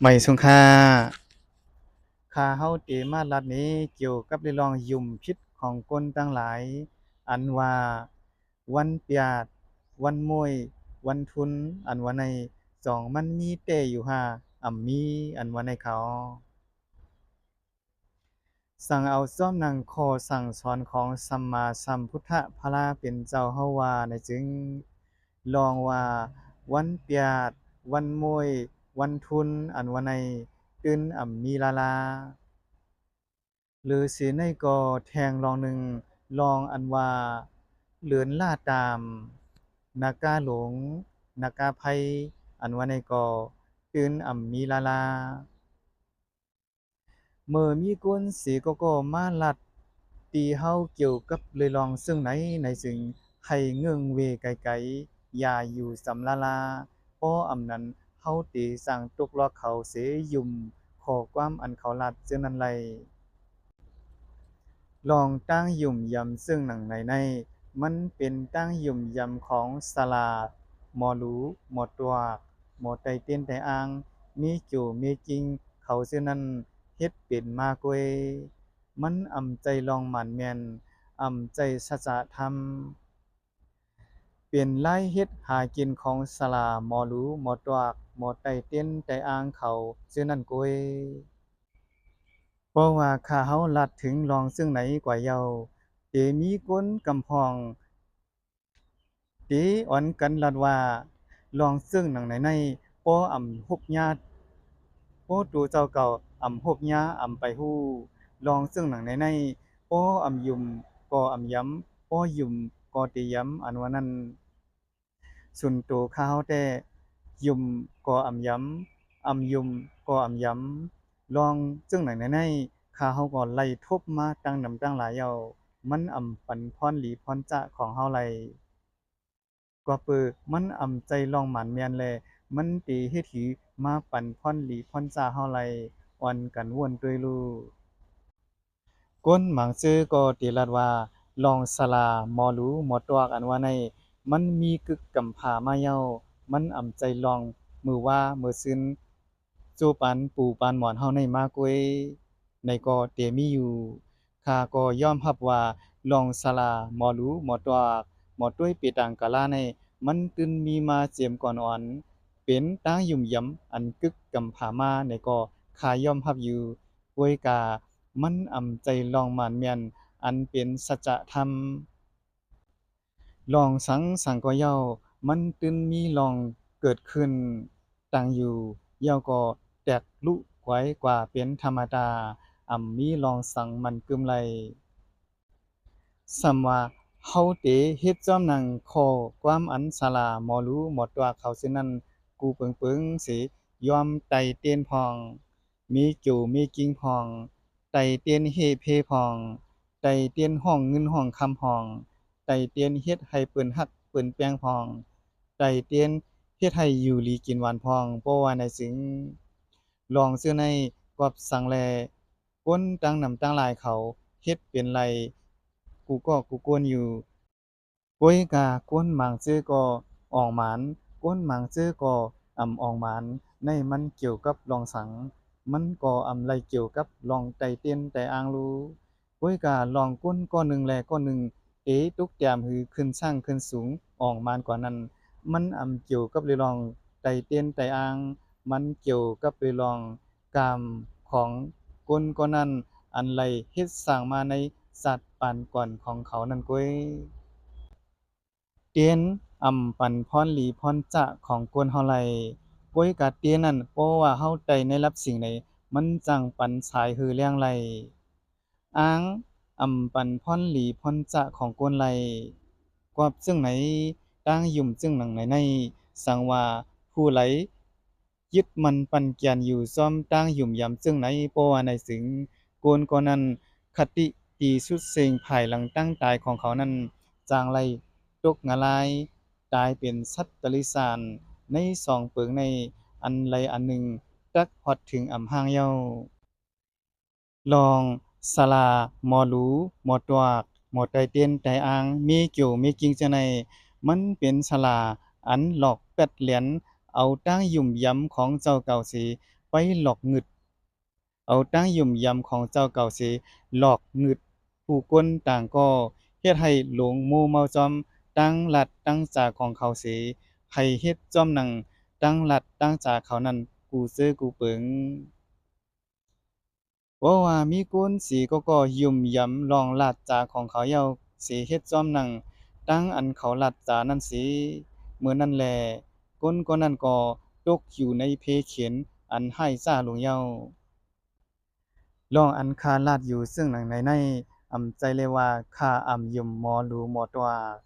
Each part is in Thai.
ไม่สุงค่าข้าเฮาเตมารัดนี้เกี่ยวกับเรื่องยุ่มพิษของคนตั้งหลายอันว่าวันเปียดวันมวยวันทุนอันว่าในสองมันมีแต่อยู่หามีอันว่าในเขาสั่งเอาซ้อมนังข้อสั่งสอนของสัมมาสัมพุทธพระเป็นเจ้าเฮาว่าในจึงลองว่าวันเปียดวันมวยวันทุนอันว่าในตื่นมีลาลา หรือสิในก็แทงลองหนึ่งลองอันว่าเหลือนล่าตามนากาหลงนากาไพอันว่าในก็ตื่นมีลาลาเมื่อมีคนสีก็มาลัดตีเฮาเกี่ยวกับเลยลองซึ่งไหนในสิ่งให้เงื่องเวไกลๆอย่าอยู่สำลาลาเพราะนั้นเฮาตีสั่งตุกลอกเขาเสยุ่มขอความอันเขาลัดเจ้านั้นไล ลองตั้งยุ่มยำซึ่งหนังในมันเป็นตั้งยุ่มยำของสลาดหมอหรูหมอตัวหมอไตเต้นไตอ่างมีจู่มีจริงเขาเสียนั้นเฮ็ดเป็นมากเวยมันใจลองหมั่นแม่นใจสัจธรรมเป็นรายเฮ็ดหากินของสลาหมอหรูหมอตัวหมอไตเต้นไตอ่างเขาเสียนั้นโกย เพราะว่าข้าเฮาลัดถึงลองซึ่งไหนกว่าเยาเตมีก้นกำพองเตอ่อนกันลัดว่าลองซึ่งหนังไหนในป้อฮุบญาติป้อตูเจ้าเก่าฮุบญาไปฮู้ลองซึ่งหนังไหนป้อยุมก็ย้ำป้อยุมก็เตย้ำอันว่านั้นสุนโตข้าเฮาแต่ยุมก็ย้ำยุมก็ย้ำลองซึ่งหนังไหนข้าเฮาก็ไล่ทบมาตั้งนำตั้งหลายเยามันปันพรหลีพรจะของเฮาไล กว่าเปิอมันใจลองหมันแม่นแลมันตีเฮ็ดหีมาปั่นพ่อนหลีพ่อนจาเฮาไลอ่อนกันว่วนด้วยลูก้นหมังซื่อก็ตีรัดว่าลองสลาหมอหรูหมอตวกอันว่าในมันมีกึกกำผามาเย้ามันใจลองมือว่ามือซึนจูปันปูปานหมอนเฮาในมากวยในก็เตมีอยู่ข้าก็ยอมรับว่าลองสลาหมอหรูหมอตวกหมอตุ้ยปีตังกะลาในมันตึนมีมาเจียมก่อนอ่อนเป็นตายุ่มยำอันกึกกำผามาในก็ข้ายอมรับอยู่กวยกา มันใจลองหมานแม่นอันเป็นสัจธรรมลองสังก็เย้ามันตึนมีลองเกิดขึ้นตั้งอยู่เย้าก็แตกลุไว้กว่าเป็นธรรมดามีลองสังมันกึมไลสำว่าเฮาเตเฮ็ดจ้อมหนังข้อความอันศาลาหมอรู้หมอตัวเขาซินั้นกูเปิงๆสิยอมไต่เตียนพองมีจูมีกิ่งพองไต่เตียนเฮเพพองไต่เตียนห้องเงินห้องคำพองไต่เตียนเฮ็ดให้เปิ้นฮักเปิ้นแป้งพองไต่เตียนเฮ็ดให้อยู่หลีกินหวานพองเพราะว่าในสิงลองซื้อในกอบสังแลก้นตั้งนำตั้งหลายเขาเฮ็ดเป็นไรกูก็กูกวนอยู่ ก้อยกาก้นหมางซื่อก็ออกหมานก้นหมางซื่อก็ออกหมานในมันเกี่ยวกับลองสังมันก็ไรเกี่ยวกับลองไตเตียนไตอ่างรูก้อยกาลองก้นก้อนหนึ่งแลก้อนหนึ่งตุกแต้มหือขึ้นสร้างขึ้นสูงออกมานกว่านั้นมันเกี่ยวกับเรื่องลองไตเตียนไตอ่างมันเกี่ยวกับเรื่องลองกามของก้นก็นั้นอันไรเฮ็ดสร้างมาในสัตว์ปานก่อนของเขานั่นก้อย เตียนปันพรหลีพรจะของกวนเฮาไหลป่วยกะเตียนนั่นเพราะว่าเฮาได้ในรับสิ่งใดมันจั่งปันสายหือแรงไหลอ้างปันพรหลีพรจะของกวนไหลกอบซึ่งไหนตั้งยุ่มซึ่งหนังไหนในสังว่าผู้ไหลยึดมันปันแก่นอยู่ซ่อมตั้งยุ่มยำซึ่งไหนเพราะว่าในสึงโกนก็นั้นคติตีสุดเซ็งภายหลังตั้งตายของเขานั้นจางไร ตกงาลายตายเป็นสัตว์ตริสานในสองเปิงในอันใดอันหนึ่งตักฮอดถึงห่างเย้าลองสลาหมอหรูหมอตวากหมอไตเตียนไตอ่างมีเกี่ยวมีกิ่งจังไดมันเป็นสลาอันหลอกแปดเหรียญเอาตั้งยุ่มย้ำของเจ้าเก่าสี ไปหลอกงึดเอาตั้งยุ่มยำของเจ้าเก่าเสหลอกงึดผู้คนต่างก็เฮ็ดให้หลงมัวเมาจอมตั้งหลัดตั้งจาของเขาเสให้เฮ็ดจอมหนังตั้งหลัดตั้งจาเขานั้นกูซื้อกูเปิงว่าว่ามีคนสีก็ยุ่มยำลองลาดจาของเขาเย้าสิเฮ็ดจอมหนังตั้งอันเขาลัดจานั้นสิมื้อนั้นแลคนก็นั้นก็ตกอยู่ในเพเข็นอันให้ซ่าลงเย้า ลองอันคาลาดอยู่ซึ่งหนังในอำใจเลยว่าข้าอำยุมหมอรูหมอตวาก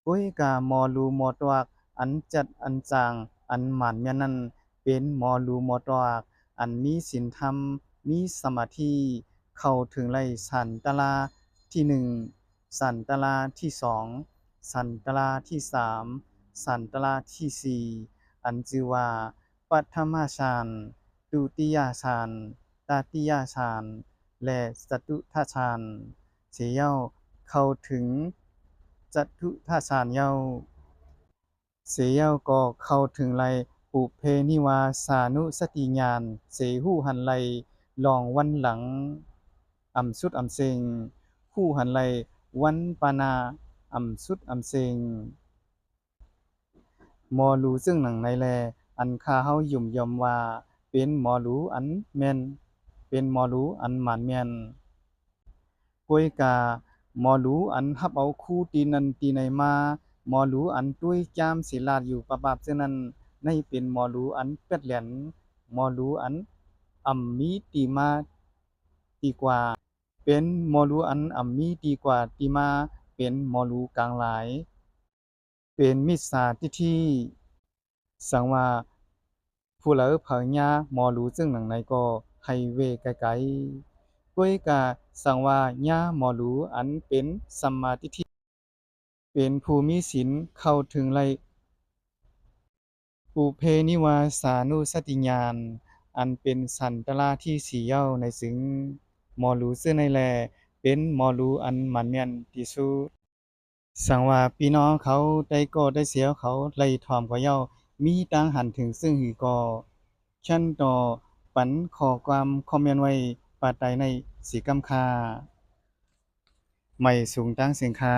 กุ้ยกาหมอรูหมอตวากอันจัดอันจางอันหมันแม่นนั้นเป็นหมอรูหมอตวากอันมีศีลธรรมมีสมาธิเข้าถึงไลสันตะลาที่หนึ่งสันตะลาที่สองสันตะลาที่สามสันตะลาที่สี่อันชื่อว่าปัทมฌานตุติยฌาน ตาติยฌานและจตุทัชฌานเสียเย้าเข้าถึงจตุทัชฌานเย้าเสียเย้าก็เข้าถึงไลปุเพนิวาสานุสติญาณเสหู้หันไลลองวันหลังอำสุดอำเซ็งคู่หันไลวันปานาอำสุดอำเซ็งหมอรู้ซึ่งหนังในแลอันคาเฮายุ่มยอมว่าเป็นหมอรู้อันแม่นเป็นหมอรู้อันหมานแม่น ป่วยกาหมอหรูอันรับเอาคู่ตีนันตีในมาหมอหรูอันตุ้ยจามศิลาดอยู่ปะปาบเช่นนั้นในเป็นหมอหรูอันเป็ดแหลนหมอหรูอันมีตีมาดีกว่าเป็นหมอหรูอันมีดีกว่าตีมาเป็นหมอหรูกลางหลายเป็นมิจฉาทิฐิสังว่าผู้เหลอเผยญาหมอหรูซึ่งหนังในก็ให้เวไกลๆ ก้วยกาสังว่าญาหมอหรูอันเป็นสัมมาทิฏฐิเป็นผู้มีศีลเข้าถึงไลปุเพนิวาสานุสติญาณอันเป็นสันตราที่สี่เย้าในสึงหมอหรูซื่อในแลเป็นหมอหรูอันหมันแม่นที่สุดสังว่าพี่น้องเขาได้ก็ได้เสียเขาไล่ถอมกว่าเย้ามีต่างหันถึงซึ่งหือก็ฉันต่อปันขอความคอมเมนต์ไว้ปาใดในสีกำคา ไม่สูงตั้งเสียงคา